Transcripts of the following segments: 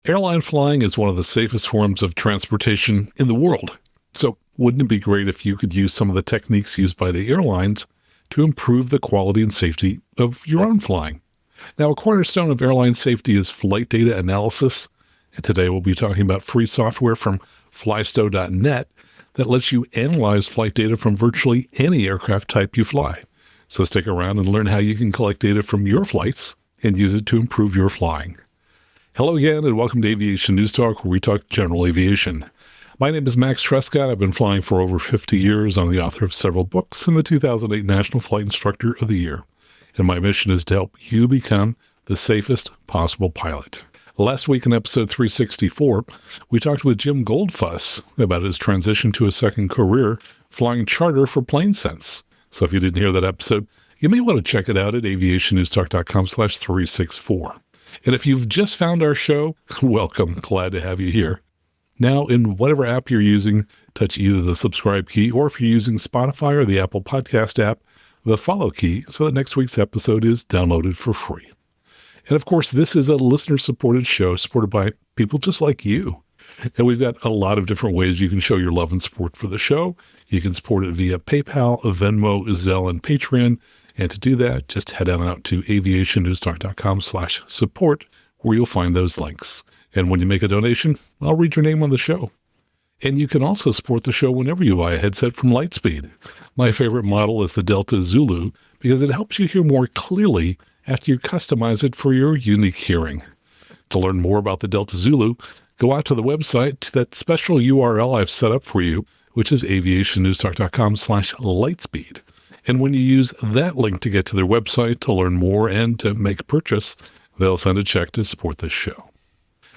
Airline flying is one of the safest forms of transportation in the world. So wouldn't it be great if you could use some of the techniques used by the airlines to improve the quality and safety of your own flying? Now, a cornerstone of airline safety is flight data analysis. And today we'll be talking about free software from FlySto.net that lets you analyze flight data from virtually any aircraft type you fly. So stick around and learn how you can collect data from your flights and use it to improve your flying. Hello again, and welcome to Aviation News Talk, where we talk general aviation. My name is Max Trescott. I've been flying for over 50 years. I'm the author of several books and the 2008 National Flight Instructor of the Year. And my mission is to help you become the safest possible pilot. Last week in episode 364, we talked with Jim Goldfuss about his transition to a second career flying charter for PlaneSense. So if you didn't hear that episode, you may want to check it out at aviationnewstalk.com/364. And if you've just found our show, welcome. Glad to have you here. Now, in whatever app you're using, touch either the subscribe key, or if you're using Spotify or the Apple Podcast app, the follow key, so that next week's episode is downloaded for free. And of course, this is a listener-supported show supported by people just like you. And we've got a lot of different ways you can show your love and support for the show. You can support it via PayPal, Venmo, Zelle, and Patreon. And to do that, just head on out to aviationnewstalk.com/support, where you'll find those links. And when you make a donation, I'll read your name on the show. And you can also support the show whenever you buy a headset from Lightspeed. My favorite model is the Delta Zulu because it helps you hear more clearly after you customize it for your unique hearing. To learn more about the Delta Zulu, go out to the website to that special URL I've set up for you, which is aviationnewstalk.com/lightspeed. And when you use that link to get to their website to learn more and to make a purchase, they'll send a check to support this show.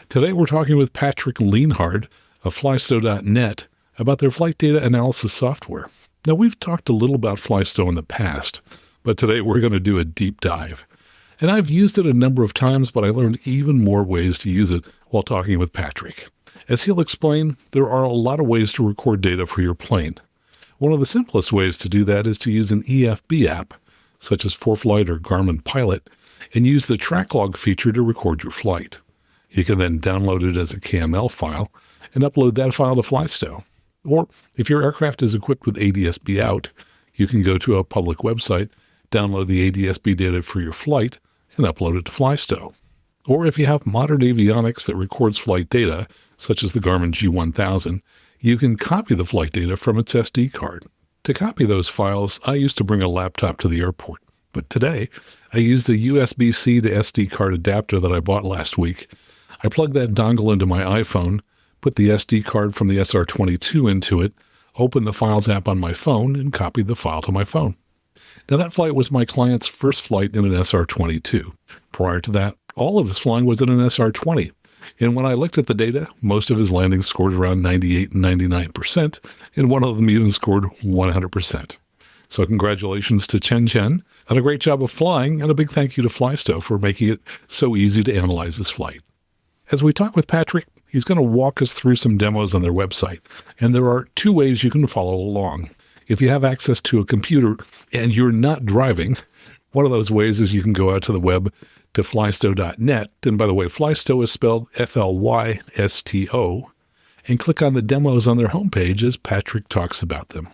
Today we're talking with Patrick Lienhart of FlySto.net about their flight data analysis software. Now, we've talked a little about FlySto in the past, but today we're going to do a deep dive. And I've used it a number of times, but I learned even more ways to use it while talking with Patrick. As he'll explain, there are a lot of ways to record data for your plane. One of the simplest ways to do that is to use an EFB app, such as ForeFlight or Garmin Pilot, and use the track log feature to record your flight. You can then download it as a KML file and upload that file to FlySto. Or if your aircraft is equipped with ADS-B out, you can go to a public website, download the ADS-B data for your flight, and upload it to FlySto. Or if you have modern avionics that records flight data, such as the Garmin G1000, you can copy the flight data from its SD card. To copy those files, I used to bring a laptop to the airport, but today I used a USB-C to SD card adapter that I bought last week. I plugged that dongle into my iPhone, put the SD card from the SR22 into it, opened the Files app on my phone, and copied the file to my phone. Now, that flight was my client's first flight in an SR22. Prior to that, all of his flying was in an SR20. And when I looked at the data, most of his landings scored around 98 and 99%, and one of them even scored 100%. So congratulations to Chen Chen on a great job of flying, and a big thank you to FlySto for making it so easy to analyze this flight. As we talk with Patrick, he's going to walk us through some demos on their website, and there are two ways you can follow along. If you have access to a computer and you're not driving, one of those ways is you can go out to the web to FlySto.net, and by the way, FlySto is spelled FLYSTO, and click on the demos on their homepage as Patrick talks about them.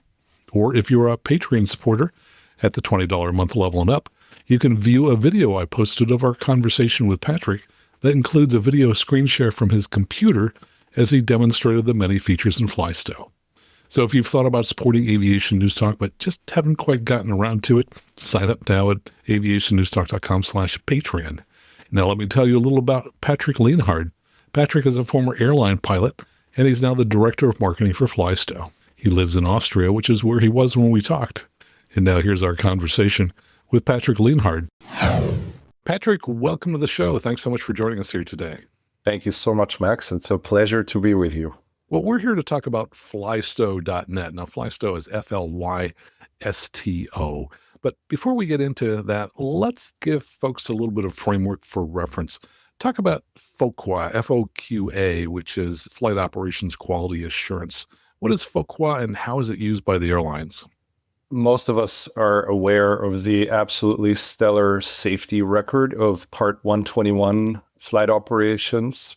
Or if you're a Patreon supporter at the $20 a month level and up, you can view a video I posted of our conversation with Patrick that includes a video screen share from his computer as he demonstrated the many features in FlySto. So if you've thought about supporting Aviation News Talk but just haven't quite gotten around to it, sign up now at aviationnewstalk.com/Patreon. Now let me tell you a little about Patrick Lienhart. Patrick is a former airline pilot, and he's now the director of marketing for FlySto. He lives in Austria, which is where he was when we talked. And now here's our conversation with Patrick Lienhart. Patrick, welcome to the show. Thanks so much for joining us here today. Thank you so much, Max. It's a pleasure to be with you. Well, we're here to talk about FlySto.net. Now, FlySto is FLYSTO. But before we get into that, let's give folks a little bit of framework for reference. Talk about FOQA, FOQA, which is Flight Operations Quality Assurance. What is FOQA and how is it used by the airlines? Most of us are aware of the absolutely stellar safety record of Part 121 flight operations.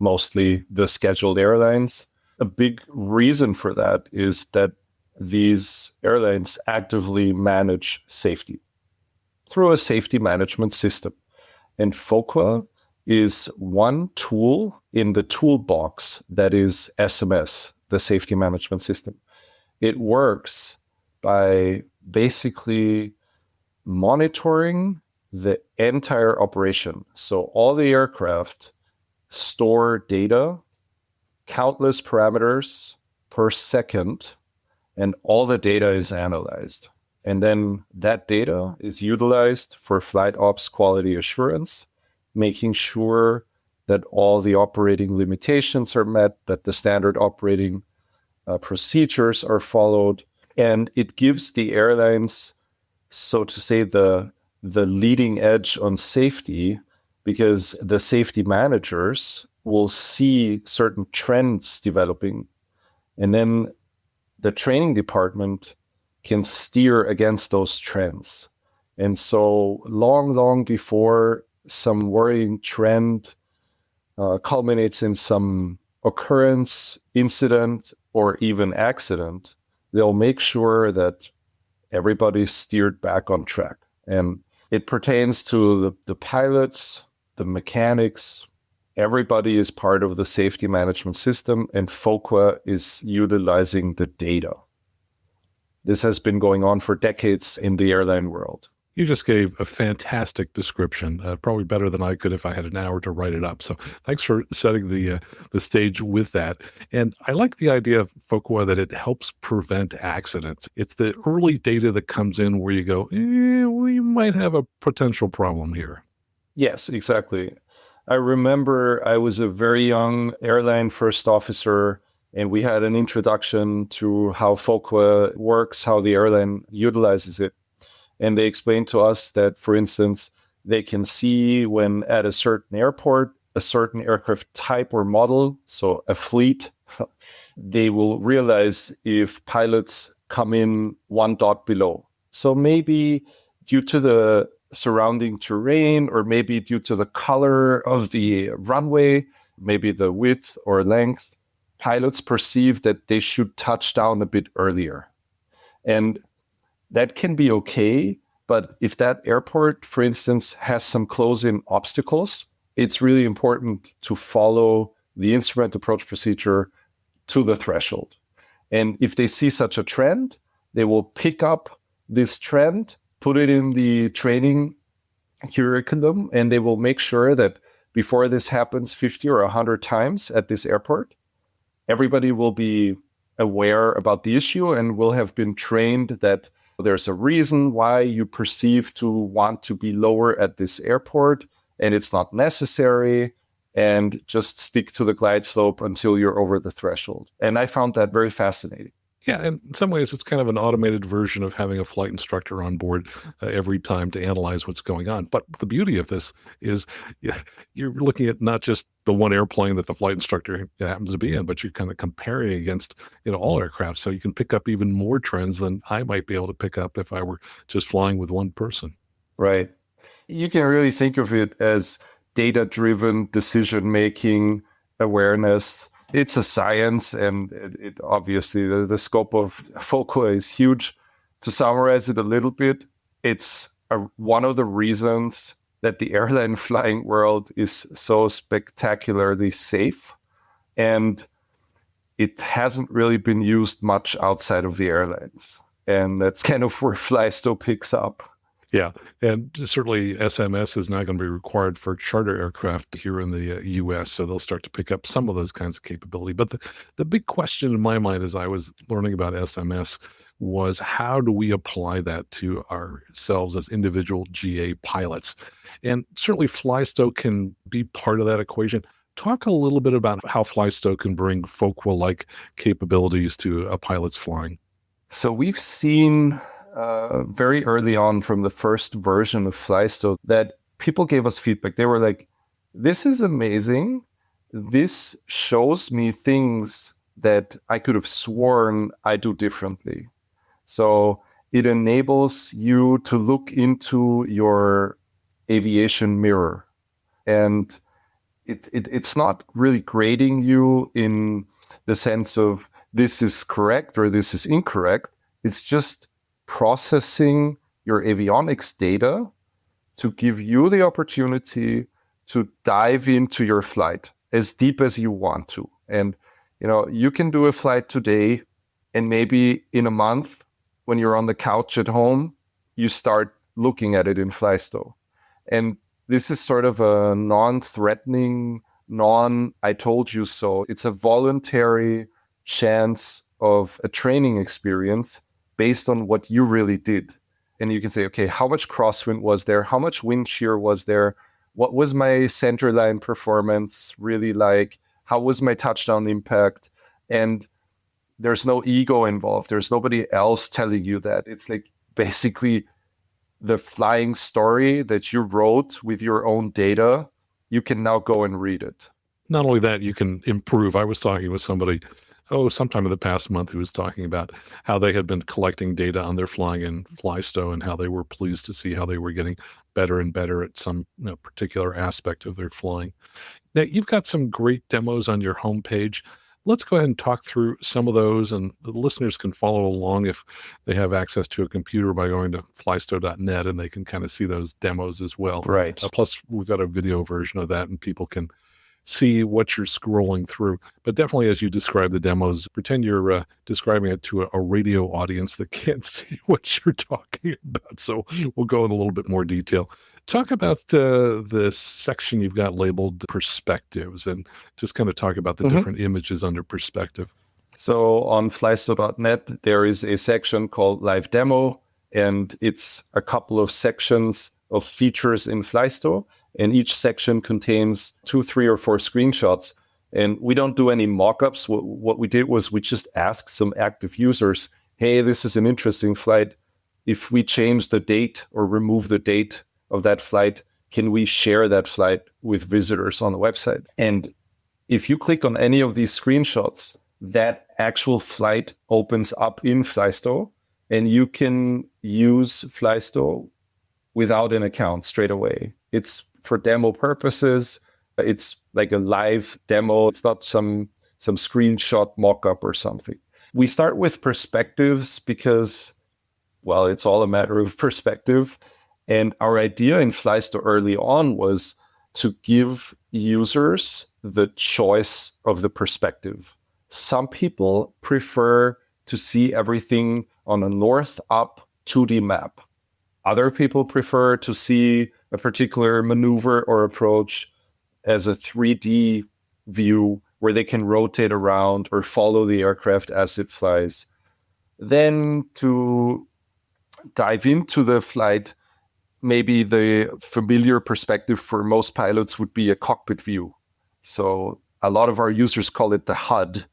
mostly the scheduled airlines. A big reason for that is that these airlines actively manage safety through a safety management system. And FOQA is one tool in the toolbox that is SMS, the safety management system. It works by basically monitoring the entire operation. So all the aircraft store data, countless parameters per second, and all the data is analyzed. And then that data is utilized for flight ops quality assurance, making sure that all the operating limitations are met, that the standard operating procedures are followed. And it gives the airlines, so to say, the leading edge on safety, because the safety managers will see certain trends developing. And then the training department can steer against those trends. And so long before some worrying trend culminates in some occurrence, incident, or even accident, they'll make sure that everybody's steered back on track. And it pertains to the pilots, the mechanics. Everybody is part of the safety management system, and FOQA is utilizing the data. This has been going on for decades in the airline world. You just gave a fantastic description, probably better than I could if I had an hour to write it up. So thanks for setting the stage with that. And I like the idea of FOQA that it helps prevent accidents. It's the early data that comes in where you go, we might have a potential problem here. Yes, exactly. I remember I was a very young airline first officer, and we had an introduction to how FOQA works, how the airline utilizes it. And they explained to us that, for instance, they can see when at a certain airport, a certain aircraft type or model, so a fleet, they will realize if pilots come in one dot below. So maybe due to the surrounding terrain, or maybe due to the color of the runway, maybe the width or length, pilots perceive that they should touch down a bit earlier. And that can be okay, but if that airport, for instance, has some close-in obstacles, it's really important to follow the instrument approach procedure to the threshold. And if they see such a trend, they will pick up this trend, put it in the training curriculum, and they will make sure that before this happens 50 or 100 times at this airport, everybody will be aware about the issue and will have been trained that there's a reason why you perceive to want to be lower at this airport, and it's not necessary, and just stick to the glide slope until you're over the threshold. And I found that very fascinating. Yeah, and in some ways, it's kind of an automated version of having a flight instructor on board every time to analyze what's going on. But the beauty of this is you're looking at not just the one airplane that the flight instructor happens to be in, but you're kind of comparing against all aircraft. So you can pick up even more trends than I might be able to pick up if I were just flying with one person. Right. You can really think of it as data-driven decision-making awareness. It's a science, and it obviously the scope of FOQA is huge. To summarize it a little bit, it's one of the reasons that the airline flying world is so spectacularly safe, and it hasn't really been used much outside of the airlines. And that's kind of where FlySto picks up. Yeah, and certainly SMS is now going to be required for charter aircraft here in the U.S., so they'll start to pick up some of those kinds of capability. But the big question in my mind as I was learning about SMS was, how do we apply that to ourselves as individual GA pilots? And certainly FlySto can be part of that equation. Talk a little bit about how FlySto can bring FOQA-like capabilities to a pilot's flying. So we've seen very early on from the first version of FlySto that people gave us feedback. They were like, this is amazing. This shows me things that I could have sworn I do differently. So it enables you to look into your aviation mirror. And it's not really grading you in the sense of this is correct or this is incorrect. It's just processing your avionics data to give you the opportunity to dive into your flight as deep as you want to. And, you can do a flight today, and maybe in a month, when you're on the couch at home, you start looking at it in FlySto. And this is sort of a non-threatening, I told you so. It's a voluntary chance of a training experience based on what you really did. And you can say, okay, how much crosswind was there? How much wind shear was there? What was my centerline performance really like? How was my touchdown impact? And there's no ego involved. There's nobody else telling you that. It's like basically the flying story that you wrote with your own data. You can now go and read it. Not only that, you can improve. I was talking with somebody, sometime in the past month, who was talking about how they had been collecting data on their flying in FlySto and how they were pleased to see how they were getting better and better at some particular aspect of their flying. Now, you've got some great demos on your homepage. Let's go ahead and talk through some of those, and the listeners can follow along if they have access to a computer by going to FlySto.net, and they can kind of see those demos as well. Right. Plus, we've got a video version of that, and people can see what you're scrolling through. But definitely, as you describe the demos, pretend you're describing it to a radio audience that can't see what you're talking about. So we'll go in a little bit more detail. Talk about the section you've got labeled perspectives, and just kind of talk about the different images under perspective. So on FlySto.net, there is a section called Live Demo, and it's a couple of sections of features in FlySto. And each section contains 2, 3, or 4 screenshots. And we don't do any mock-ups. What we did was we just asked some active users, hey, this is an interesting flight. If we change the date or remove the date of that flight, can we share that flight with visitors on the website? And if you click on any of these screenshots, that actual flight opens up in FlySto, and you can use FlySto without an account straight away. It's for demo purposes. It's like a live demo. It's not some screenshot mock-up or something. We start with perspectives because, well, it's all a matter of perspective. And our idea in FlySto early on was to give users the choice of the perspective. Some people prefer to see everything on a north-up 2D map. Other people prefer to see a particular maneuver or approach as a 3D view where they can rotate around or follow the aircraft as it flies. Then to dive into the flight, maybe the familiar perspective for most pilots would be a cockpit view. So a lot of our users call it the HUD.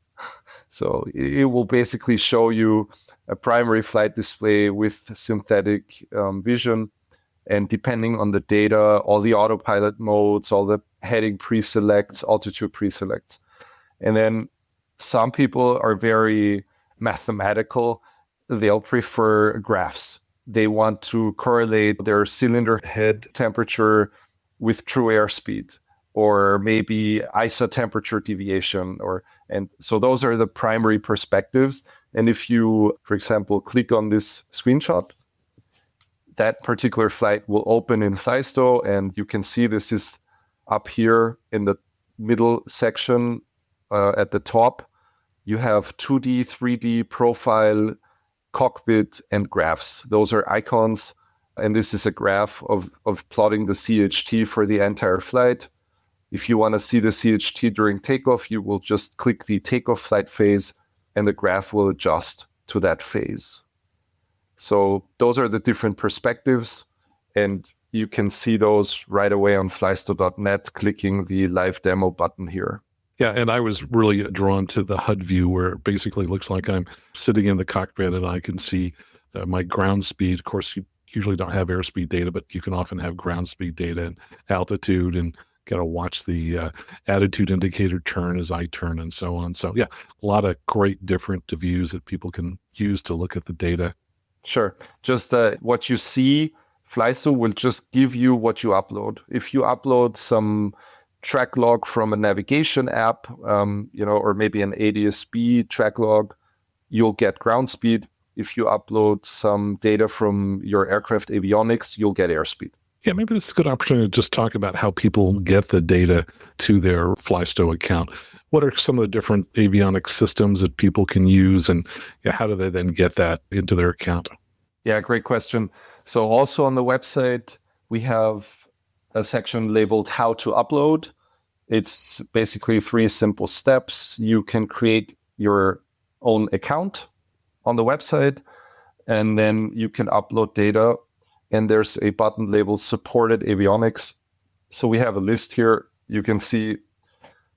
So it will basically show you a primary flight display with synthetic vision. And depending on the data, all the autopilot modes, all the heading pre-selects, altitude pre-selects. And then some people are very mathematical. They'll prefer graphs. They want to correlate their cylinder head temperature with true airspeed, or maybe ISA temperature deviation, and so those are the primary perspectives. And if you, for example, click on this screenshot, that particular flight will open in FlySto, and you can see this is up here in the middle section at the top. You have 2D, 3D profile, cockpit, and graphs. Those are icons, and this is a graph of plotting the CHT for the entire flight. If you want to see the CHT during takeoff, you will just click the takeoff flight phase, and the graph will adjust to that phase. So those are the different perspectives, and you can see those right away on FlySto.net, clicking the live demo button here. Yeah, and I was really drawn to the HUD view, where it basically looks like I'm sitting in the cockpit and I can see my ground speed. Of course, you usually don't have airspeed data, but you can often have ground speed data and altitude, and kind of watch the attitude indicator turn as I turn and so on. So yeah, a lot of great different views that people can use to look at the data. Sure. Just what you see, FlySto will just give you what you upload. If you upload some track log from a navigation app, or maybe an ADS-B track log, you'll get ground speed. If you upload some data from your aircraft avionics, you'll get airspeed. Yeah, maybe this is a good opportunity to just talk about how people get the data to their FlySto account. What are some of the different avionics systems that people can use, and how do they then get that into their account? Yeah, great question. So also on the website, we have a section labeled How to Upload. It's basically 3 simple steps. You can create your own account on the website, and then you can upload data. And there's a button labeled Supported Avionics. So we have a list here. You can see,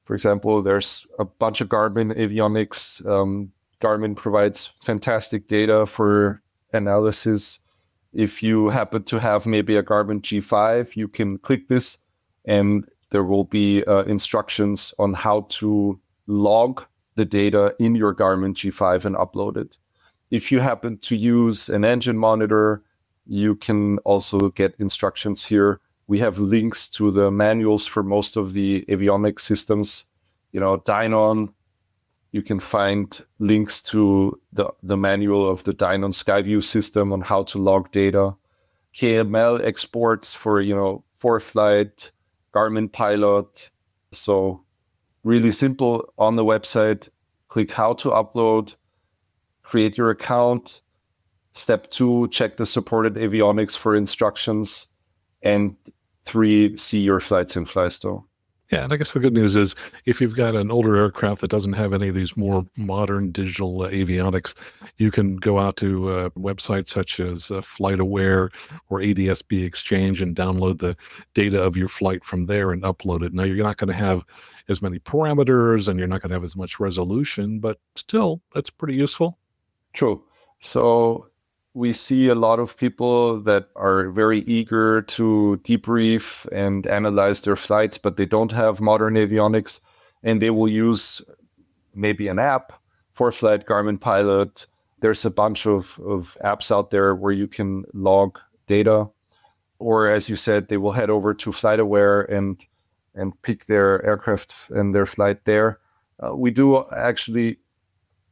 for example, there's a bunch of Garmin avionics. Garmin provides fantastic data for analysis. If you happen to have maybe a Garmin G5, you can click this and there will be instructions on how to log the data in your Garmin G5 and upload it. If you happen to use an engine monitor, you can also get instructions here. We have links to the manuals for most of the avionics systems. Dynon, you can find links to the manual of the Dynon Skyview system on how to log data. KML exports for, ForeFlight, Garmin Pilot. So really simple on the website. Click How to Upload, create your account. Step 2, check the supported avionics for instructions. And 3, see your flights in FlySto. Yeah, and I guess the good news is if you've got an older aircraft that doesn't have any of these more modern digital avionics, you can go out to websites such as FlightAware or ADS-B Exchange and download the data of your flight from there and upload it. Now, you're not going to have as many parameters and you're not going to have as much resolution, but still, that's pretty useful. True. So we see a lot of people that are very eager to debrief and analyze their flights, but they don't have modern avionics, and they will use maybe an app, ForeFlight, Garmin Pilot. There's a bunch of apps out there where you can log data. Or as you said, they will head over to FlightAware and pick their aircraft and their flight there. We do actually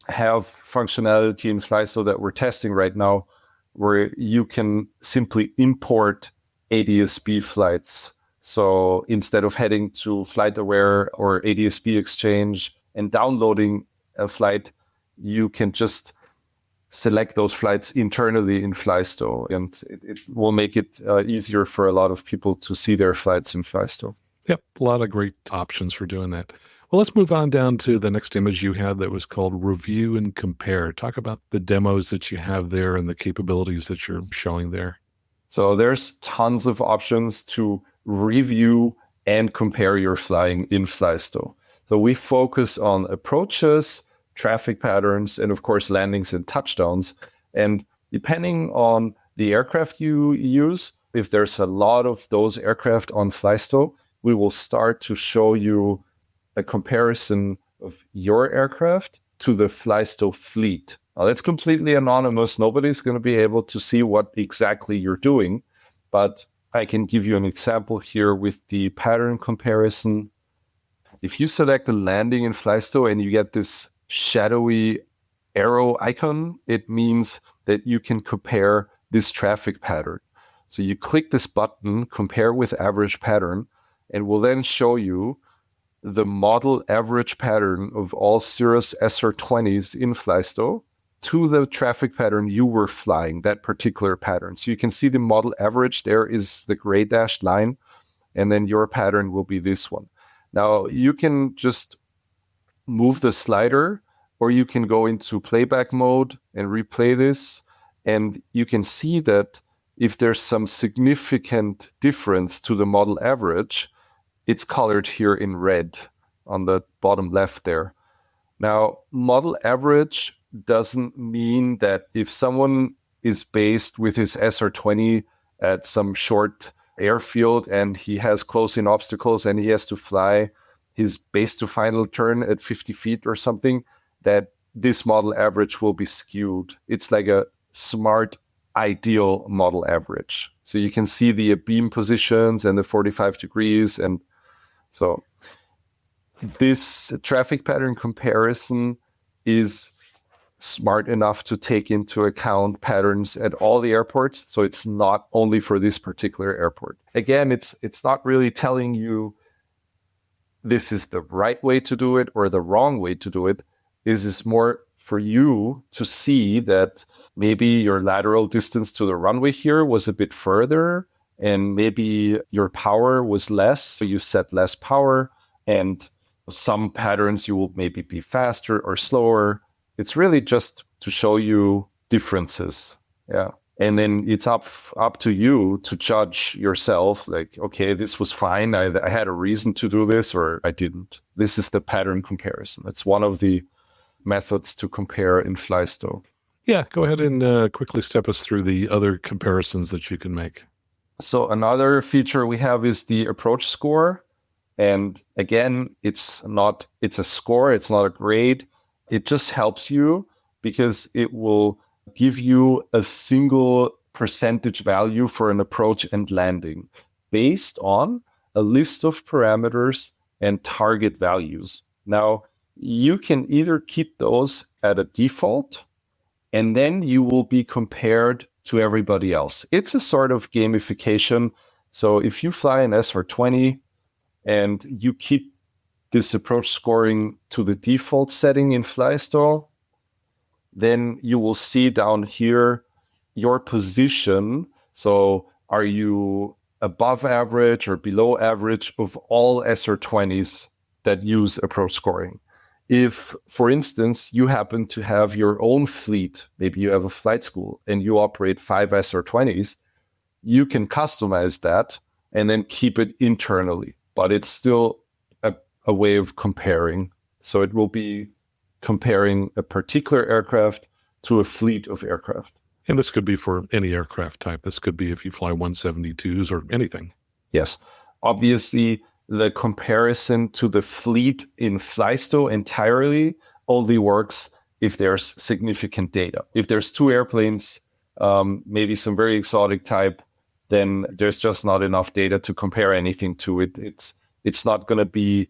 have functionality in FlySto that we're testing right now where you can simply import ADS-B flights. So instead of heading to FlightAware or ADS-B Exchange and downloading a flight, you can just select those flights internally in FlySto, and it will make it easier for a lot of people to see their flights in FlySto. Yep, a lot of great options for doing that. Well, let's move on down to the next image you had that was called Review and Compare. Talk about the demos that you have there and the capabilities that you're showing there. So there's tons of options to review and compare your flying in FlySto. So we focus on approaches, traffic patterns, and of course, landings and touchdowns. And depending on the aircraft you use, if there's a lot of those aircraft on FlySto, we will start to show you a comparison of your aircraft to the FlySto fleet. Now, that's completely anonymous. Nobody's going to be able to see what exactly you're doing, but I can give you an example here with the pattern comparison. If you select a landing in FlySto and you get this shadowy arrow icon, it means that you can compare this traffic pattern. So you click this button, Compare with Average Pattern, and will then show you the model average pattern of all Cirrus SR20s in FlySto to the traffic pattern you were flying, that particular pattern. So you can see the model average there is the gray dashed line, and then your pattern will be this one. Now, you can just move the slider, or you can go into playback mode and replay this, and you can see that if there's some significant difference to the model average, it's colored here in red on the bottom left there. Now, model average doesn't mean that if someone is based with his SR20 at some short airfield and he has close-in obstacles and he has to fly his base to final turn at 50 feet or something, that this model average will be skewed. It's like a smart, ideal model average. So you can see the beam positions and the 45 degrees and So this traffic pattern comparison is smart enough to take into account patterns at all the airports. So it's not only for this particular airport. Again, it's not really telling you this is the right way to do it or the wrong way to do it. This is more for you to see that maybe your lateral distance to the runway here was a bit further, and maybe your power was less, so you set less power, and some patterns you will maybe be faster or slower. It's really just to show you differences. Yeah. And then it's up to you to judge yourself, like, okay, this was fine. I had a reason to do this, or I didn't. This is the pattern comparison. That's one of the methods to compare in FlySto. Yeah, go ahead and quickly step us through the other comparisons that you can make. So another feature we have is the approach score. And again, it's a score, it's not a grade. It just helps you because it will give you a single percentage value for an approach and landing based on a list of parameters and target values. Now, you can either keep those at a default, and then you will be compared to everybody else. It's a sort of gamification. So if you fly an SR20 and you keep this approach scoring to the default setting in FlySto, then you will see down here your position. So are you above average or below average of all SR20s that use approach scoring? If, for instance, you happen to have your own fleet, maybe you have a flight school and you operate 5 SR20s, you can customize that and then keep it internally. But it's still a way of comparing. So it will be comparing a particular aircraft to a fleet of aircraft. And this could be for any aircraft type. This could be if you fly 172s or anything. Yes. Obviously, the comparison to the fleet in FlySto entirely only works if there's significant data. If there's 2 airplanes, maybe some very exotic type, then there's just not enough data to compare anything to it. It's not going to be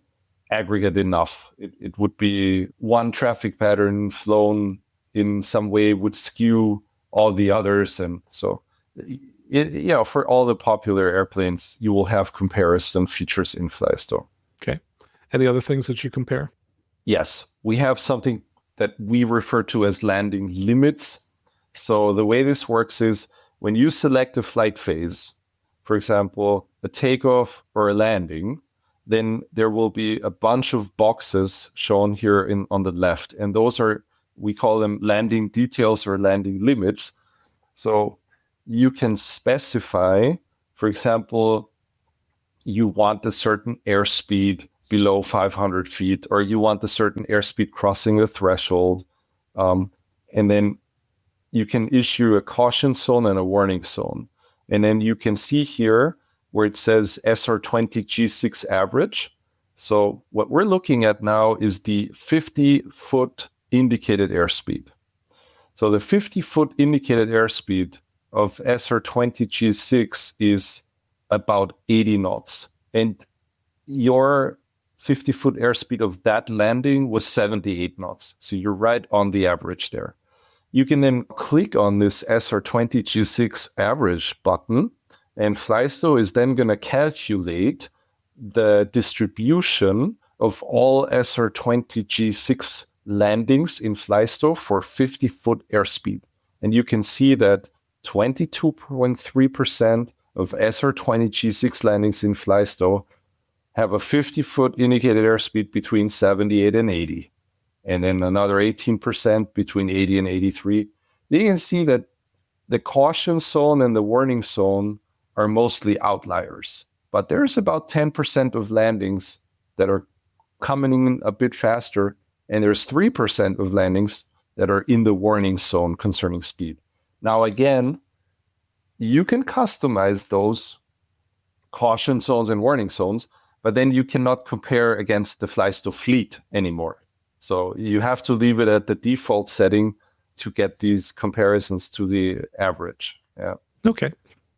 aggregate enough. It would be one traffic pattern flown in some way would skew all the others. And so, for all the popular airplanes, you will have comparison features in FlySto. Okay. Any other things that you compare? Yes. We have something that we refer to as landing limits. So the way this works is when you select a flight phase, for example, a takeoff or a landing, then there will be a bunch of boxes shown here on the left. And those are, we call them landing details or landing limits. So you can specify, for example, you want a certain airspeed below 500 feet, or you want a certain airspeed crossing a threshold. And then you can issue a caution zone and a warning zone. And then you can see here where it says SR20 G6 average. So what we're looking at now is the 50-foot indicated airspeed. So the 50-foot indicated airspeed of SR20 G6 is about 80 knots. And your 50-foot airspeed of that landing was 78 knots. So you're right on the average there. You can then click on this SR20 G6 average button, and FlySto is then going to calculate the distribution of all SR20 G6 landings in FlySto for 50-foot airspeed. And you can see that 22.3% of SR20 G6 landings in FlySto have a 50-foot indicated airspeed between 78 and 80. And then another 18% between 80 and 83. You can see that the caution zone and the warning zone are mostly outliers. But there's about 10% of landings that are coming in a bit faster, and there's 3% of landings that are in the warning zone concerning speed. Now, again, you can customize those caution zones and warning zones, but then you cannot compare against the FlySto fleet anymore. So you have to leave it at the default setting to get these comparisons to the average. Yeah. Okay.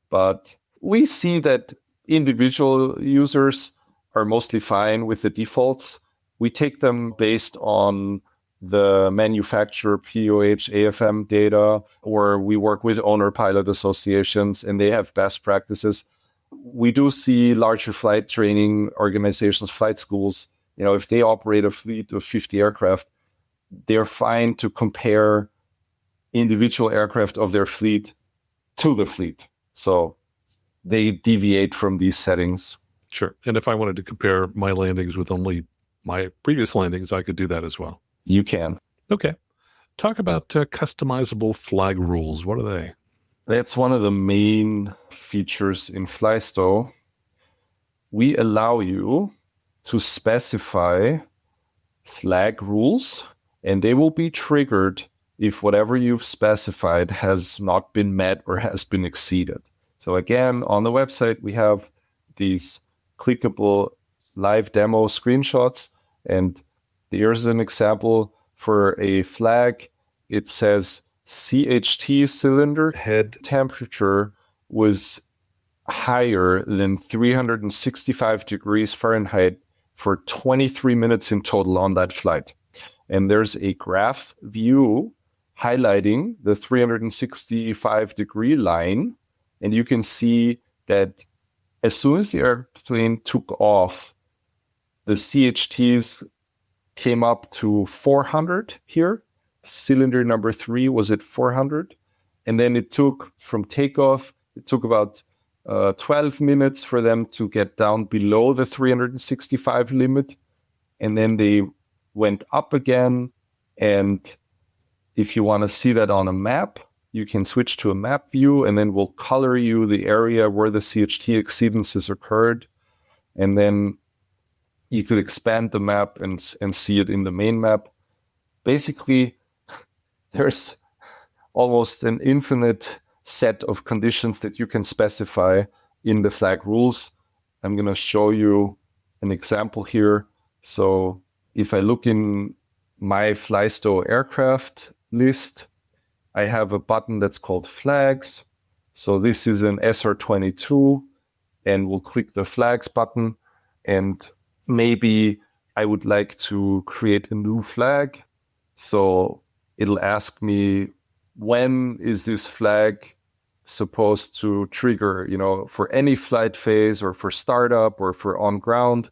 But we see that individual users are mostly fine with the defaults. We take them based on the manufacturer POH, AFM data, or we work with owner pilot associations and they have best practices. We do see larger flight training organizations, flight schools, if they operate a fleet of 50 aircraft, they're fine to compare individual aircraft of their fleet to the fleet. So they deviate from these settings. Sure. And if I wanted to compare my landings with only my previous landings, I could do that as well. You can. Okay. Talk about customizable flag rules. What are they? That's one of the main features in FlySto. We allow you to specify flag rules, and they will be triggered if whatever you've specified has not been met or has been exceeded. So again, on the website, we have these clickable live demo screenshots, and here's an example for a flag. It says CHT cylinder head temperature was higher than 365 degrees Fahrenheit for 23 minutes in total on that flight. And there's a graph view highlighting the 365 degree line. And you can see that as soon as the airplane took off, the CHTs came up to 400 here. Cylinder number 3 was at 400. And then it took from takeoff, it took about 12 minutes for them to get down below the 365 limit. And then they went up again. And if you want to see that on a map, you can switch to a map view, and then we'll color you the area where the CHT exceedances occurred. And then you could expand the map and see it in the main map. Basically, there's almost an infinite set of conditions that you can specify in the flag rules. I'm going to show you an example here. So if I look in my FlySto aircraft list, I have a button that's called flags. So this is an SR22, and we'll click the flags button. And maybe I would like to create a new flag. So it'll ask me, when is this flag supposed to trigger, for any flight phase or for startup or for on ground?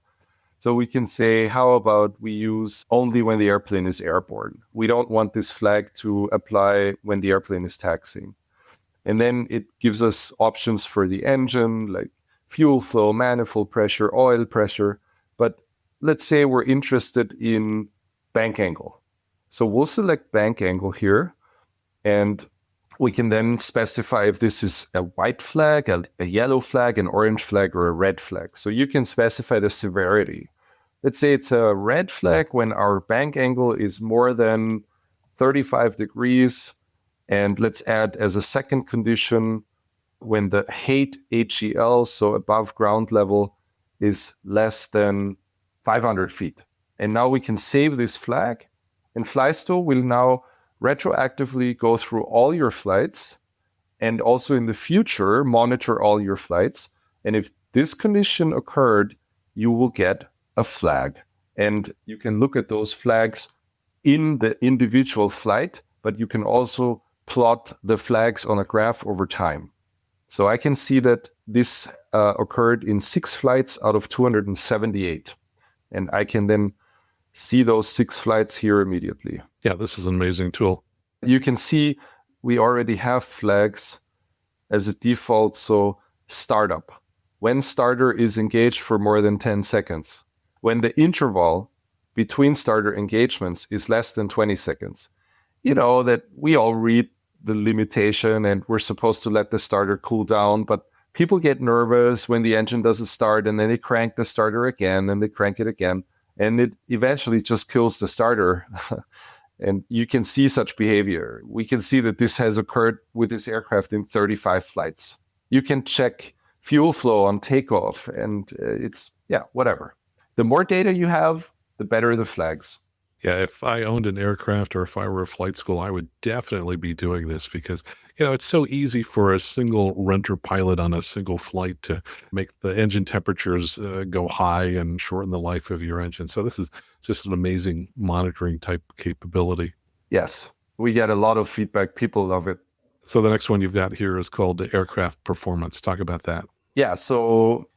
So we can say, how about we use only when the airplane is airborne? We don't want this flag to apply when the airplane is taxiing. And then it gives us options for the engine, like fuel flow, manifold pressure, oil pressure. But let's say we're interested in bank angle. So we'll select bank angle here, and we can then specify if this is a white flag, a yellow flag, an orange flag, or a red flag. So you can specify the severity. Let's say it's a red flag when our bank angle is more than 35 degrees. And let's add as a second condition when the height, HEL, so above ground level, is less than 500 feet. And now we can save this flag. And FlySto will now retroactively go through all your flights and also in the future monitor all your flights. And if this condition occurred, you will get a flag. And you can look at those flags in the individual flight, but you can also plot the flags on a graph over time. So I can see that this occurred in 6 flights out of 278. And I can then see those 6 flights here immediately. Yeah, this is an amazing tool. You can see we already have flags as a default. So startup, when starter is engaged for more than 10 seconds, when the interval between starter engagements is less than 20 seconds. That we all read the limitation and we're supposed to let the starter cool down, but people get nervous when the engine doesn't start, and then they crank the starter again and they crank it again, and it eventually just kills the starter. And you can see such behavior. We can see that this has occurred with this aircraft in 35 flights. You can check fuel flow on takeoff, and it's, whatever. The more data you have, the better the flags. Yeah, if I owned an aircraft or if I were a flight school, I would definitely be doing this because, it's so easy for a single renter pilot on a single flight to make the engine temperatures go high and shorten the life of your engine. So this is just an amazing monitoring type capability. Yes, we get a lot of feedback. People love it. So the next one you've got here is called the aircraft performance. Talk about that. Yeah, so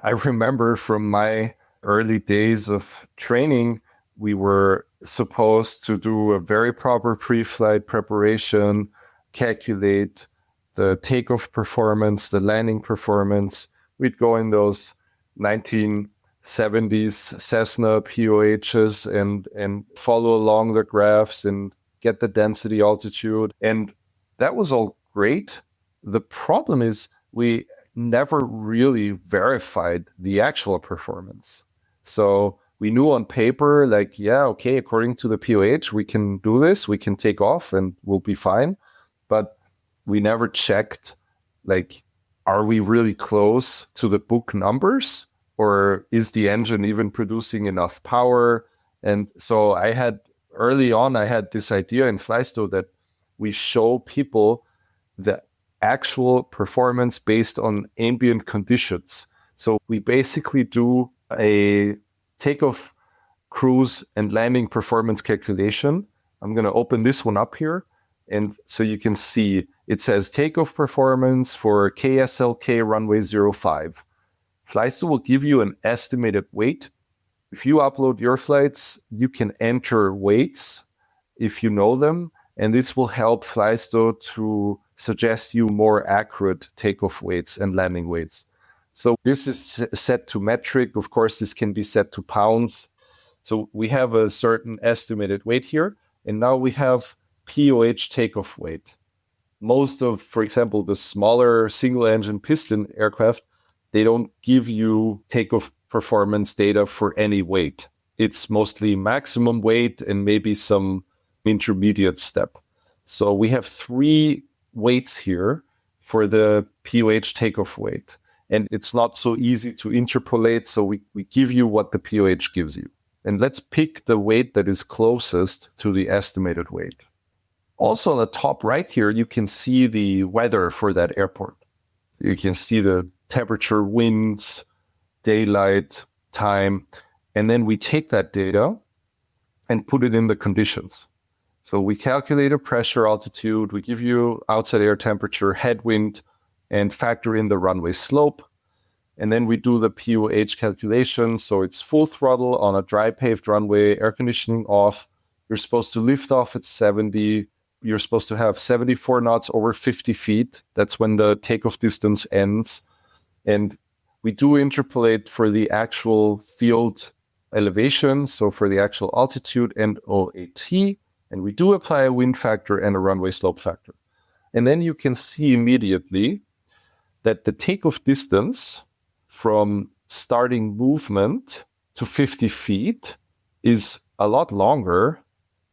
I remember from my early days of training, we were supposed to do a very proper pre-flight preparation, calculate the takeoff performance, the landing performance. We'd go in those 1970s Cessna POHs and follow along the graphs and get the density altitude. And that was all great. The problem is we never really verified the actual performance. So we knew on paper, like, yeah, okay, according to the POH, we can do this, we can take off and we'll be fine. But we never checked, like, are we really close to the book numbers? Or is the engine even producing enough power? And so early on, I had this idea in FlySto that we show people the actual performance based on ambient conditions. So we basically do a takeoff, cruise, and landing performance calculation. I'm going to open this one up here. And so you can see it says takeoff performance for KSLK runway 05. FlySto will give you an estimated weight. If you upload your flights, you can enter weights if you know them. And this will help FlySto to suggest you more accurate takeoff weights and landing weights. So this is set to metric. Of course, this can be set to pounds. So we have a certain estimated weight here. And now we have POH takeoff weight. Most of, for example, the smaller single engine piston aircraft, they don't give you takeoff performance data for any weight. It's mostly maximum weight and maybe some intermediate step. So we have 3 weights here for the POH takeoff weight. And it's not so easy to interpolate. So we give you what the POH gives you. And let's pick the weight that is closest to the estimated weight. Also on the top right here, you can see the weather for that airport. You can see the temperature, winds, daylight, time. And then we take that data and put it in the conditions. So we calculate a pressure, altitude, we give you outside air temperature, headwind, and factor in the runway slope. And then we do the POH calculation. So it's full throttle on a dry paved runway, air conditioning off. You're supposed to lift off at 70. You're supposed to have 74 knots over 50 feet. That's when the takeoff distance ends. And we do interpolate for the actual field elevation, so for the actual altitude and OAT. And we do apply a wind factor and a runway slope factor. And then you can see immediately that the takeoff distance from starting movement to 50 feet is a lot longer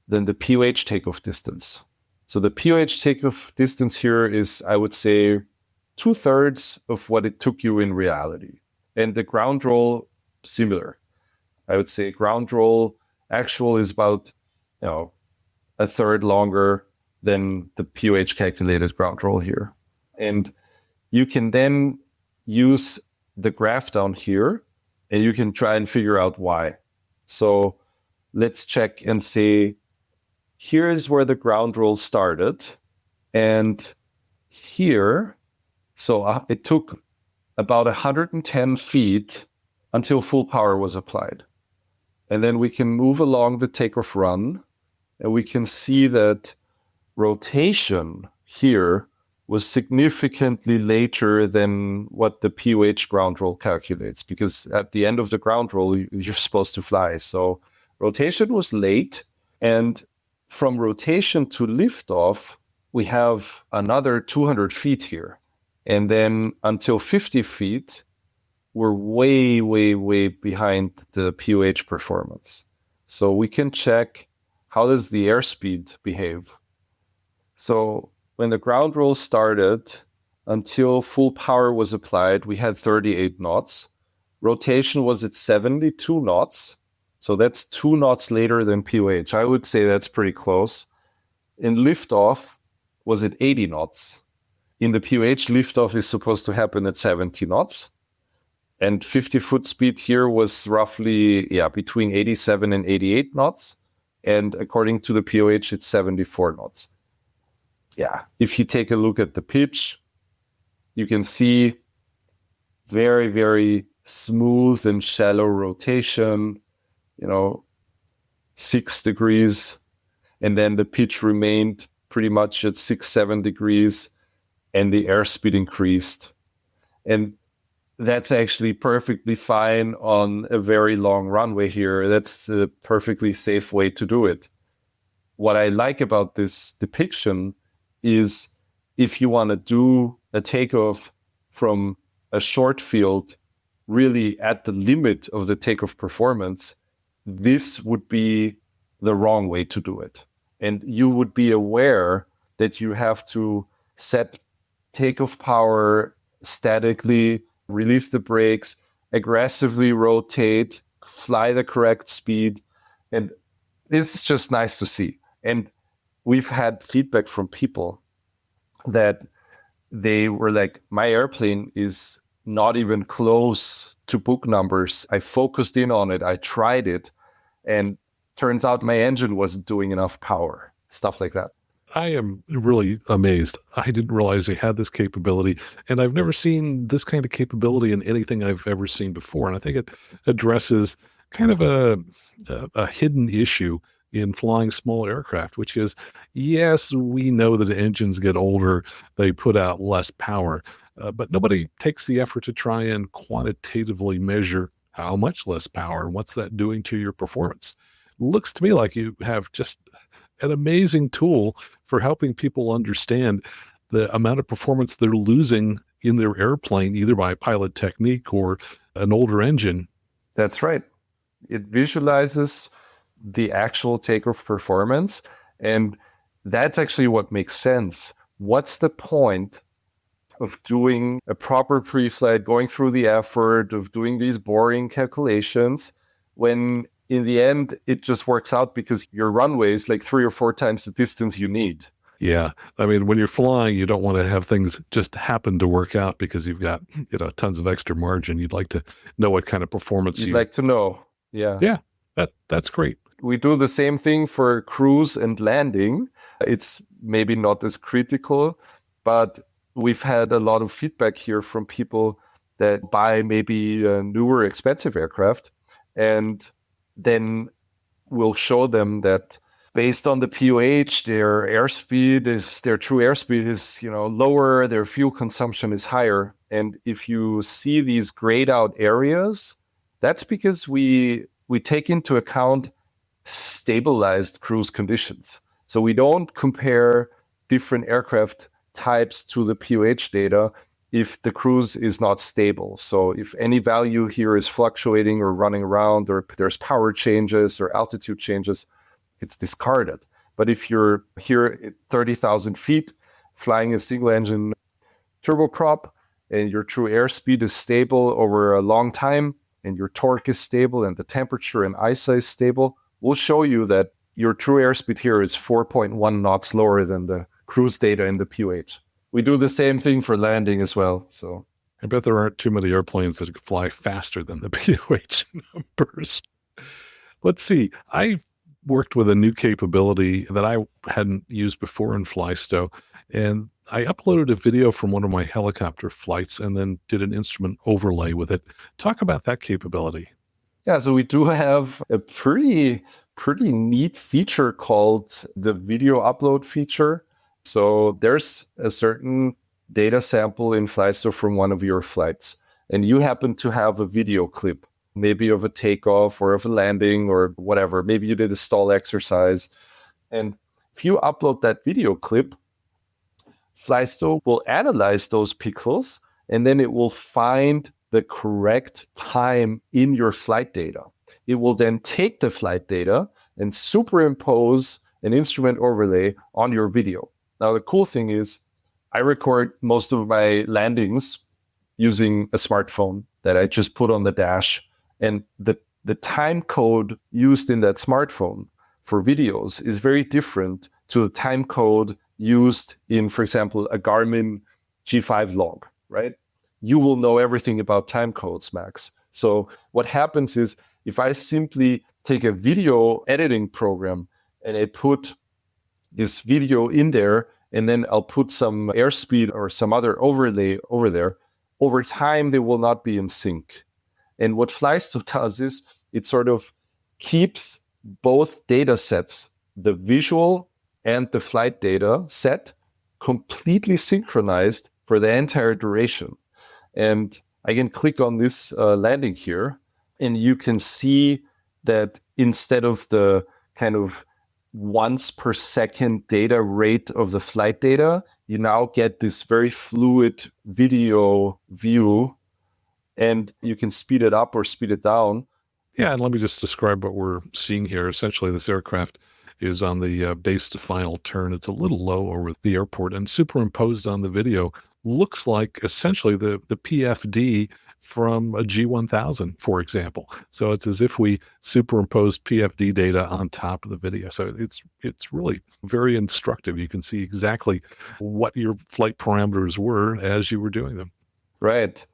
than the POH takeoff distance. So the POH takeoff distance here is, I would say, 2/3 of what it took you in reality. And the ground roll, similar. I would say ground roll actual is about, 1/3 longer than the POH calculated ground roll here. And you can then use the graph down here and you can try and figure out why. So let's check and say, here's where the ground roll started. And here, so it took about 110 feet until full power was applied. And then we can move along the takeoff run and we can see that rotation here was significantly later than what the POH ground roll calculates, because at the end of the ground roll, you're supposed to fly. So rotation was late. And from rotation to liftoff, we have another 200 feet here. And then until 50 feet, we're way, way, way behind the POH performance. So we can check, how does the airspeed behave? So when the ground roll started, until full power was applied, we had 38 knots. Rotation was at 72 knots. So that's 2 knots later than POH. I would say that's pretty close. In liftoff, was it 80 knots? In the POH, liftoff is supposed to happen at 70 knots. And 50-foot speed here was roughly, between 87 and 88 knots. And according to the POH, it's 74 knots. Yeah, if you take a look at the pitch, you can see very, very smooth and shallow rotation, 6 degrees. And then the pitch remained pretty much at 6-7 degrees, and the airspeed increased. And that's actually perfectly fine on a very long runway here. That's a perfectly safe way to do it. What I like about this depiction is if you want to do a takeoff from a short field really at the limit of the takeoff performance, this would be the wrong way to do it. And you would be aware that you have to set takeoff power statically, release the brakes, aggressively rotate, fly the correct speed. And this is just nice to see. And we've had feedback from people that they were like, my airplane is not even close to book numbers. I focused in on it. I tried it. And turns out my engine wasn't doing enough power, stuff like that. I am really amazed. I didn't realize they had this capability, and I've never seen this kind of capability in anything I've ever seen before. And I think it addresses kind of a hidden issue in flying small aircraft, which is, yes, we know that engines get older, they put out less power, but nobody takes the effort to try and quantitatively measure how much less power and what's that doing to your performance. Looks to me like you have just an amazing tool for helping people understand the amount of performance they're losing in their airplane, either by pilot technique or an older engine. That's right. It visualizes the actual takeoff performance, and that's actually what makes sense. What's the point of doing a proper pre-flight, going through the effort of doing these boring calculations when in the end, it just works out because your runway is like 3 or 4 times the distance you need. Yeah. I mean, when you're flying, you don't want to have things just happen to work out because you've got, tons of extra margin. You'd like to know what kind of performance you'd like to know. Yeah. Yeah. That's great. We do the same thing for cruise and landing. It's maybe not as critical, but we've had a lot of feedback here from people that buy maybe a newer, expensive aircraft, and then we'll show them that based on the POH, their true airspeed is, lower, their fuel consumption is higher. And if you see these grayed out areas, that's because we take into account stabilized cruise conditions. So we don't compare different aircraft types to the POH data if the cruise is not stable. So if any value here is fluctuating or running around, or there's power changes or altitude changes, it's discarded. But if you're here at 30,000 feet flying a single engine turboprop and your true airspeed is stable over a long time and your torque is stable and the temperature and ISA is stable, we'll show you that your true airspeed here is 4.1 knots lower than the cruise data in the POH. We do the same thing for landing as well. So I bet there aren't too many airplanes that could fly faster than the POH numbers. Let's see. I worked with a new capability that I hadn't used before in FlySto, and I uploaded a video from one of my helicopter flights and then did an instrument overlay with it. Talk about that capability. Yeah, so we do have a pretty neat feature called the video upload feature. So there's a certain data sample in FlySto from one of your flights, and you happen to have a video clip, maybe of a takeoff or of a landing or whatever. Maybe you did a stall exercise. And if you upload that video clip, FlySto will analyze those pixels, and then it will find the correct time in your flight data. It will then take the flight data and superimpose an instrument overlay on your video. Now, the cool thing is I record most of my landings using a smartphone that I just put on the dash. And the the time code used in that smartphone for videos is very different to the time code used in, for example, a Garmin G5 log, right? You will know everything about time codes, Max. So what happens is if I simply take a video editing program and I put this video in there, and then I'll put some airspeed or some other overlay over there, over time, they will not be in sync. And what FlySto does is it sort of keeps both data sets, the visual and the flight data set, completely synchronized for the entire duration. And I can click on this landing here, and you can see that instead of the kind of once per second data rate of the flight data, you now get this very fluid video view, and you can speed it up or speed it down. Yeah, and let me just describe what we're seeing here. Essentially, this aircraft is on the base to final turn. It's a little low over the airport, and superimposed on the video looks like essentially the PFD from a G1000, for example. So it's as if we superimposed PFD data on top of the video. So it's really very instructive. You can see exactly what your flight parameters were as you were doing them. Right.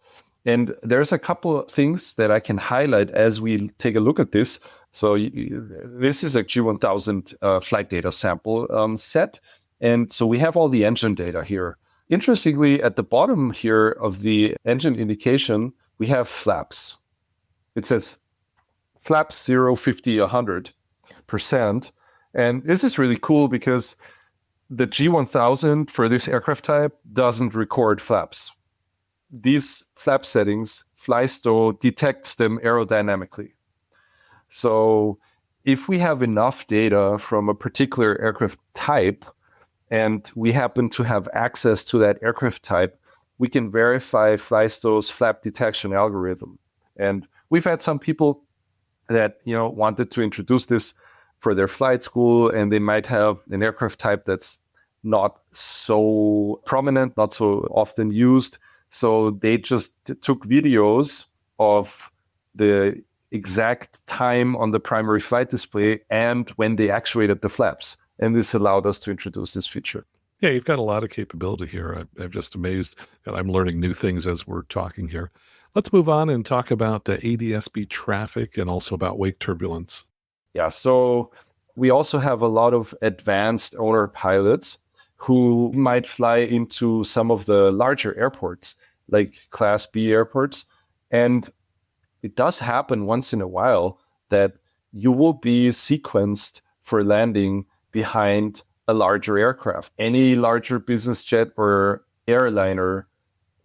And there's a couple of things that I can highlight as we take a look at this. So this is a G1000 flight data sample set. And so we have all the engine data here. Interestingly, at the bottom here of the engine indication, we have flaps. It says flaps 0, 50, 100%. And this is really cool because the G1000 for this aircraft type doesn't record flaps. These flap settings, FlySto detects them aerodynamically. So if we have enough data from a particular aircraft type, and we happen to have access to that aircraft type, we can verify FlySto's flap detection algorithm. And we've had some people that wanted to introduce this for their flight school, and they might have an aircraft type that's not so prominent, not so often used. So they just took videos of the exact time on the primary flight display and when they actuated the flaps. And this allowed us to introduce this feature. Yeah, you've got a lot of capability here. I'm just amazed that I'm learning new things as we're talking here. Let's move on and talk about the ADS-B traffic and also about wake turbulence. Yeah, so we also have a lot of advanced owner pilots who might fly into some of the larger airports, like Class B airports. And it does happen once in a while that you will be sequenced for landing behind a larger aircraft. Any larger business jet or airliner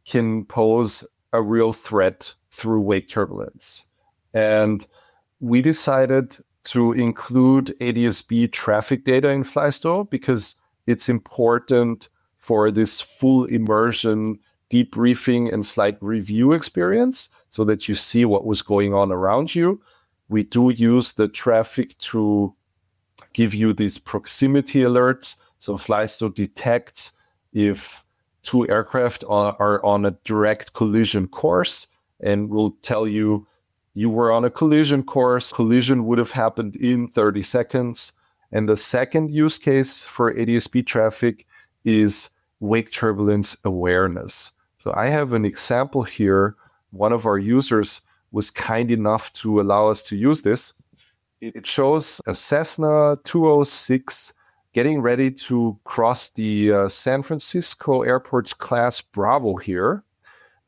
can pose a real threat through wake turbulence. And we decided to include ADS-B traffic data in FlySto because it's important for this full immersion debriefing and flight review experience so that you see what was going on around you. We do use the traffic to give you these proximity alerts. So FlySto detects if two aircraft are on a direct collision course and will tell you were on a collision course. Collision would have happened in 30 seconds. And the second use case for ADS-B traffic is wake turbulence awareness. So I have an example here. One of our users was kind enough to allow us to use this. It shows a Cessna 206 getting ready to cross the San Francisco Airport's Class Bravo here.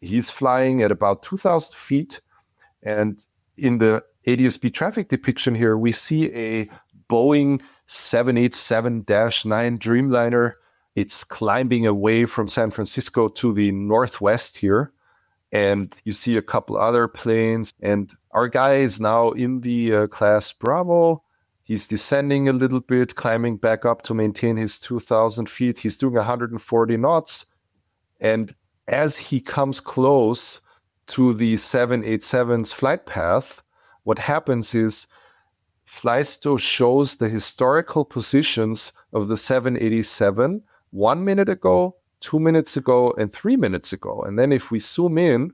He's flying at about 2,000 feet. And in the ADS-B traffic depiction here, we see a Boeing 787-9 Dreamliner. It's climbing away from San Francisco to the northwest here. And you see a couple other planes. And our guy is now in the Class Bravo. He's descending a little bit, climbing back up to maintain his 2,000 feet. He's doing 140 knots. And as he comes close to the 787's flight path, what happens is FlySto shows the historical positions of the 787 1 minute ago, 2 minutes ago, and 3 minutes ago. And then if we zoom in,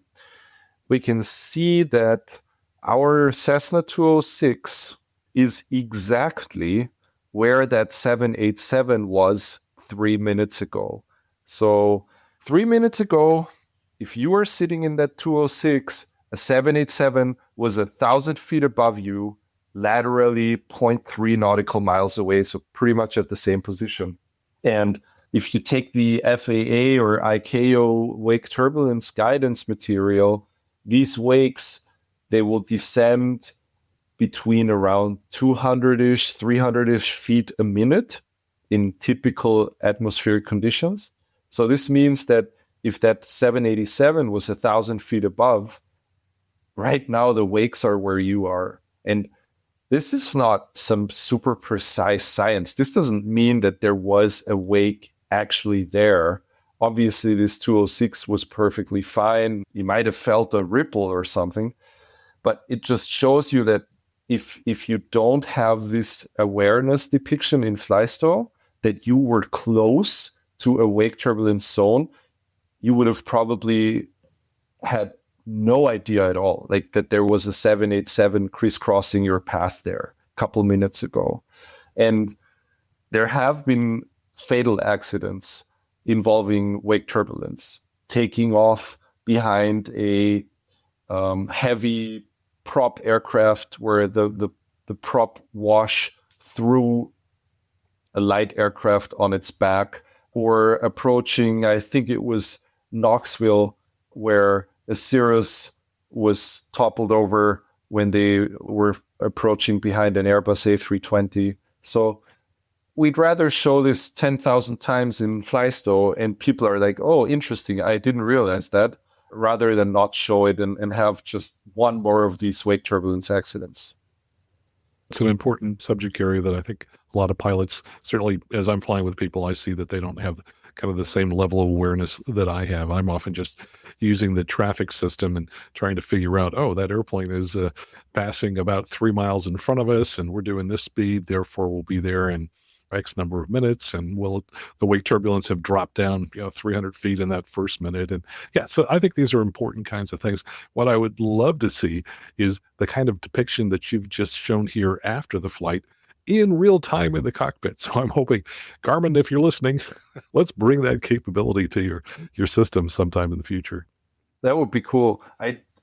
we can see that Our Cessna 206 is exactly where that 787 was 3 minutes ago. So 3 minutes ago, if you were sitting in that 206, a 787 was 1,000 feet above you, laterally 0.3 nautical miles away, so pretty much at the same position. And if you take the FAA or ICAO wake turbulence guidance material, these wakes, they will descend between around 200-ish, 300-ish feet a minute in typical atmospheric conditions. So this means that if that 787 was 1,000 feet above, right now the wakes are where you are. And this is not some super precise science. This doesn't mean that there was a wake actually there. Obviously, this 206 was perfectly fine. You might have felt a ripple or something, but it just shows you that if you don't have this awareness depiction in FlySto, that you were close to a wake turbulence zone, you would have probably had no idea at all, like that there was a 787 crisscrossing your path there a couple minutes ago. And there have been fatal accidents involving wake turbulence, taking off behind a heavy prop aircraft where the prop wash through a light aircraft on its back, or approaching, I think it was Knoxville, where a Cirrus was toppled over when they were approaching behind an Airbus A320. So we'd rather show this 10,000 times in FlySto and people are like, oh, interesting, I didn't realize that, rather than not show it and have just one more of these wake turbulence accidents. It's an important subject area that I think a lot of pilots, certainly as I'm flying with people, I see that they don't have kind of the same level of awareness that I have. I'm often just using the traffic system and trying to figure out, oh, that airplane is passing about 3 miles in front of us and we're doing this speed, therefore we'll be there in X number of minutes, and will the wake turbulence have dropped down 300 feet in that first minute. And yeah, so I think these are important kinds of things. What I would love to see is the kind of depiction that you've just shown here after the flight in real time in the cockpit. So I'm hoping, Garmin, if you're listening, let's bring that capability to your system sometime in the future. That would be cool.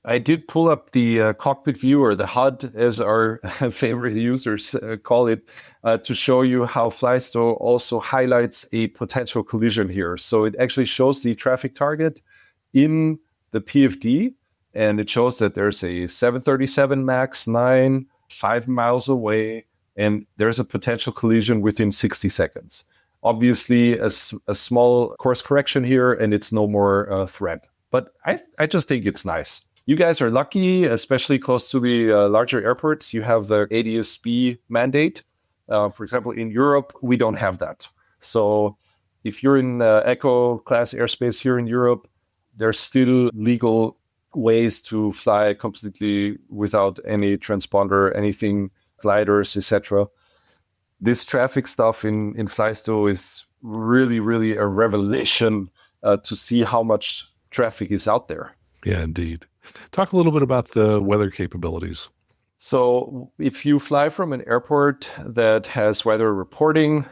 I did pull up the cockpit view, or the HUD, as our favorite users call it, to show you how FlySto also highlights a potential collision here. So it actually shows the traffic target in the PFD, and it shows that there's a 737 MAX 9, 5 miles away, and there's a potential collision within 60 seconds. Obviously, a small course correction here, and it's no more threat. But I just think it's nice. You guys are lucky, especially close to the larger airports. You have the ADS-B mandate. For example, in Europe, we don't have that. So if you're in Eco class airspace here in Europe, there's still legal ways to fly completely without any transponder, anything, gliders, etc. This traffic stuff in FlySto is really, really a revelation to see how much traffic is out there. Yeah, indeed. Talk a little bit about the weather capabilities. So if you fly from an airport that has weather reporting,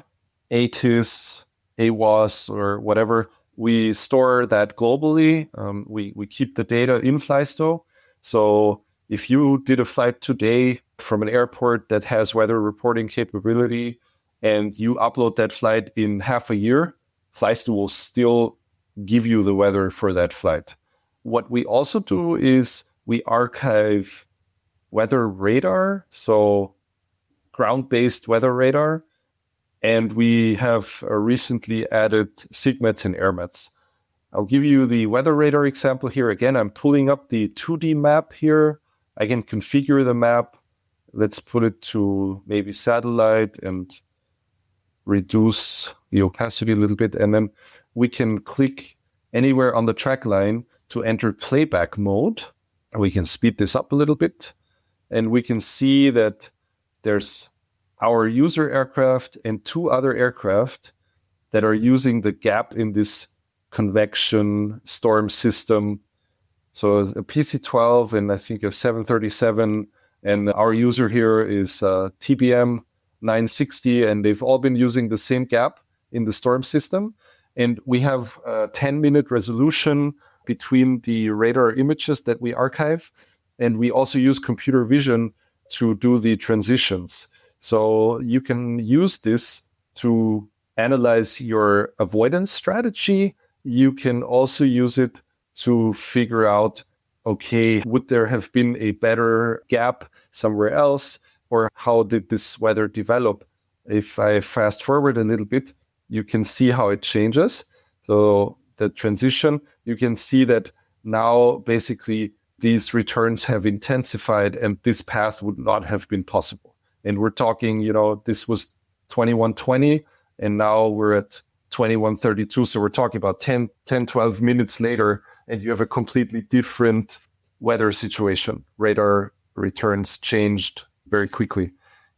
ATIS, AWOS, or whatever, we store that globally. We keep the data in FlySto. So if you did a flight today from an airport that has weather reporting capability and you upload that flight in half a year, FlySto will still give you the weather for that flight. What we also do is we archive weather radar, so ground-based weather radar, and we have recently added SIGMETs and AirMets. I'll give you the weather radar example here. Again, I'm pulling up the 2D map here. I can configure the map. Let's put it to maybe satellite and reduce the opacity a little bit, and then we can click anywhere on the track line to enter playback mode. We can speed this up a little bit, and we can see that there's our user aircraft and 2 other aircraft that are using the gap in this convection storm system So a PC-12 and I think a 737, and our user here is TBM 960, and they've all been using the same gap in the storm system. And we have a 10-minute resolution between the radar images that we archive. And we also use computer vision to do the transitions. So you can use this to analyze your avoidance strategy. You can also use it to figure out, okay, would there have been a better gap somewhere else? Or how did this weather develop? If I fast forward a little bit, you can see how it changes. So the transition, you can see that now basically these returns have intensified and this path would not have been possible. And we're talking, this was 2120 and now we're at 2132. So we're talking about 10, 12 minutes later, and you have a completely different weather situation. Radar returns changed very quickly.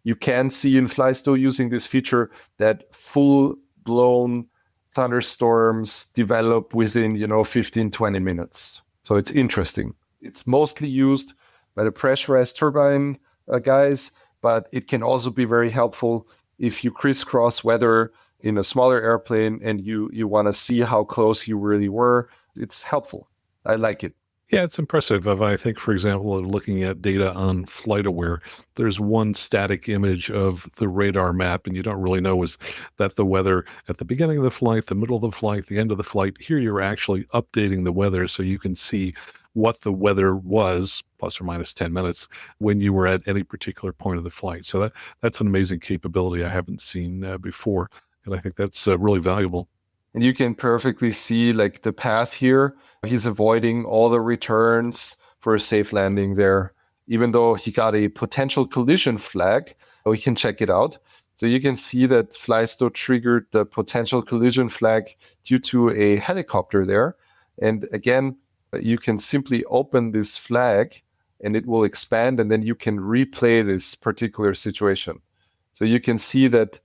You can see in FlySto using this feature that full-blown thunderstorms develop within, 15, 20 minutes. So it's interesting. It's mostly used by the pressurized turbine guys, but it can also be very helpful if you crisscross weather in a smaller airplane and you want to see how close you really were. It's helpful. I like it. Yeah, it's impressive. I think, for example, looking at data on FlightAware, there's one static image of the radar map, and you don't really know is that the weather at the beginning of the flight, the middle of the flight, the end of the flight. Here you're actually updating the weather so you can see what the weather was, plus or minus 10 minutes, when you were at any particular point of the flight. So that's an amazing capability I haven't seen before, and I think that's really valuable. And you can perfectly see like the path here. He's avoiding all the returns for a safe landing there. Even though he got a potential collision flag, we can check it out. So you can see that FlySto triggered the potential collision flag due to a helicopter there. And again, you can simply open this flag and it will expand, and then you can replay this particular situation. So you can see that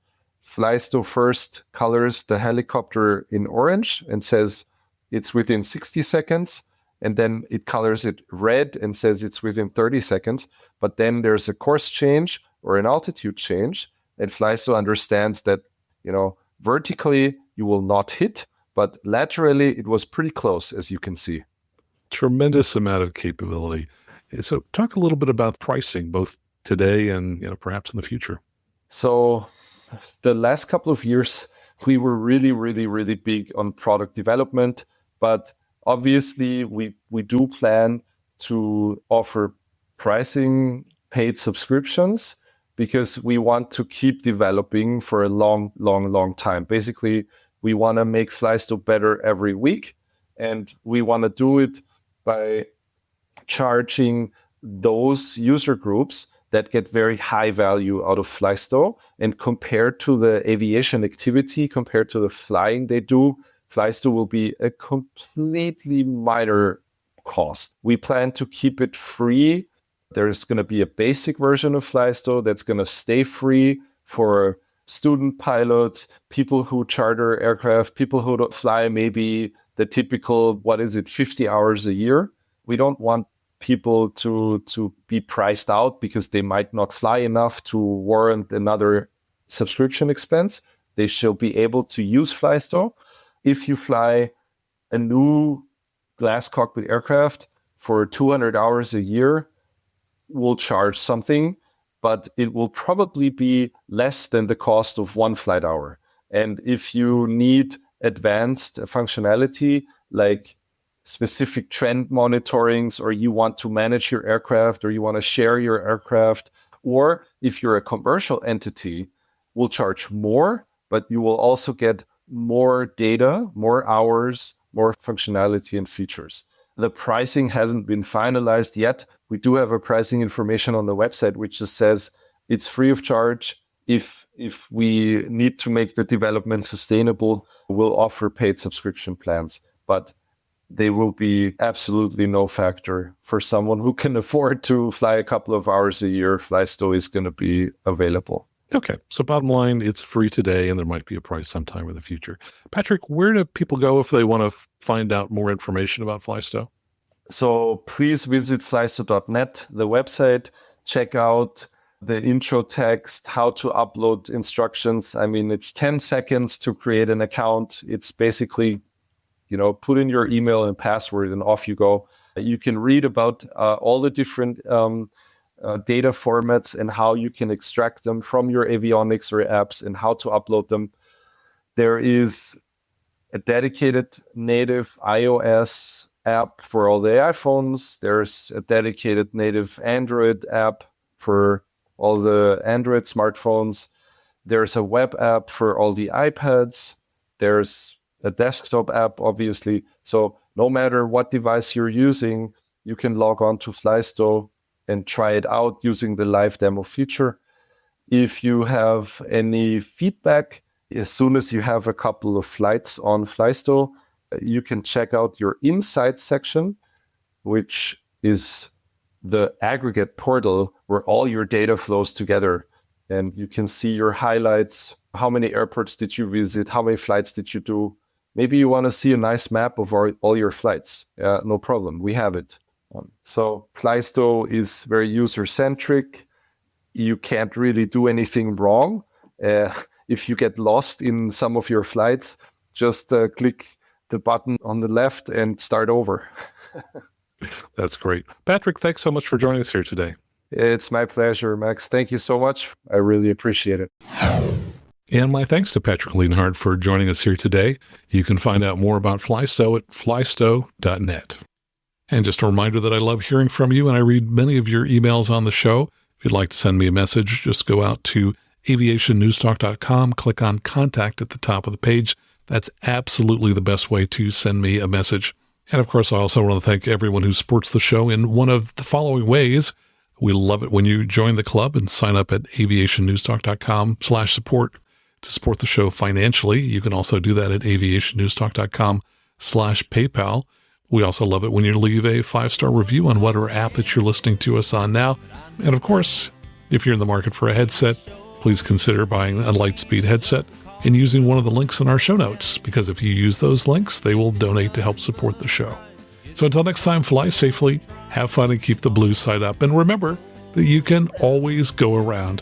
FlySto first colors the helicopter in orange and says it's within 60 seconds. And then it colors it red and says it's within 30 seconds. But then there's a course change or an altitude change. And FlySto understands that, vertically you will not hit, but laterally it was pretty close, as you can see. Tremendous amount of capability. So talk a little bit about pricing, both today and perhaps in the future. So the last couple of years, we were really, really, really big on product development, but obviously we do plan to offer pricing paid subscriptions because we want to keep developing for a long, long, long time. Basically, we want to make FlySto better every week, and we want to do it by charging those user groups that get very high value out of FlySto. And compared to the aviation activity, compared to the flying they do, FlySto will be a completely minor cost. We plan to keep it free. There's going to be a basic version of FlySto that's going to stay free for student pilots, people who charter aircraft, people who don't fly maybe the typical, 50 hours a year. We don't want people to be priced out because they might not fly enough to warrant another subscription expense. They shall be able to use FlySto. If you fly a new glass cockpit aircraft for 200 hours a year, we'll charge something, but it will probably be less than the cost of one flight hour. And if you need advanced functionality like specific trend monitorings, or you want to manage your aircraft, or you want to share your aircraft, or if you're a commercial entity, we'll charge more, but you will also get more data, more hours, more functionality and features. The pricing hasn't been finalized yet. We do have a pricing information on the website, which just says it's free of charge. If we need to make the development sustainable, we'll offer paid subscription plans, but they will be absolutely no factor for someone who can afford to fly a couple of hours a year. FlySto is going to be available. Okay. So bottom line, it's free today, and there might be a price sometime in the future. Patrick, where do people go if they want to find out more information about FlySto? So please visit FlySto.net, the website, check out the intro text, how to upload instructions. I mean, it's 10 seconds to create an account. It's basically, put in your email and password and off you go. You can read about all the different data formats and how you can extract them from your avionics or apps and how to upload them. There is a dedicated native iOS app for all the iPhones. There's a dedicated native Android app for all the Android smartphones. There's a web app for all the iPads. There's a desktop app, obviously. So no matter what device you're using, you can log on to FlySto and try it out using the live demo feature. If you have any feedback, as soon as you have a couple of flights on FlySto, you can check out your Insights section, which is the aggregate portal where all your data flows together. And you can see your highlights. How many airports did you visit? How many flights did you do? Maybe you want to see a nice map of all your flights. Yeah, no problem. We have it. So FlySto is very user-centric. You can't really do anything wrong. If you get lost in some of your flights, just click the button on the left and start over. That's great. Patrick, thanks so much for joining us here today. It's my pleasure, Max. Thank you so much. I really appreciate it. And my thanks to Patrick Lienhart for joining us here today. You can find out more about FlySto at flysto.net. And just a reminder that I love hearing from you, and I read many of your emails on the show. If you'd like to send me a message, just go out to aviationnewstalk.com, click on Contact at the top of the page. That's absolutely the best way to send me a message. And of course, I also want to thank everyone who supports the show in one of the following ways. We love it when you join the club and sign up at aviationnewstalk.com/support to support the show financially. You can also do that at aviationnewstalk.com/PayPal. We also love it when you leave a 5-star review on whatever app that you're listening to us on now. And of course, if you're in the market for a headset, please consider buying a Lightspeed headset and using one of the links in our show notes, because if you use those links, they will donate to help support the show. So until next time, fly safely, have fun, and keep the blue side up. And remember that you can always go around.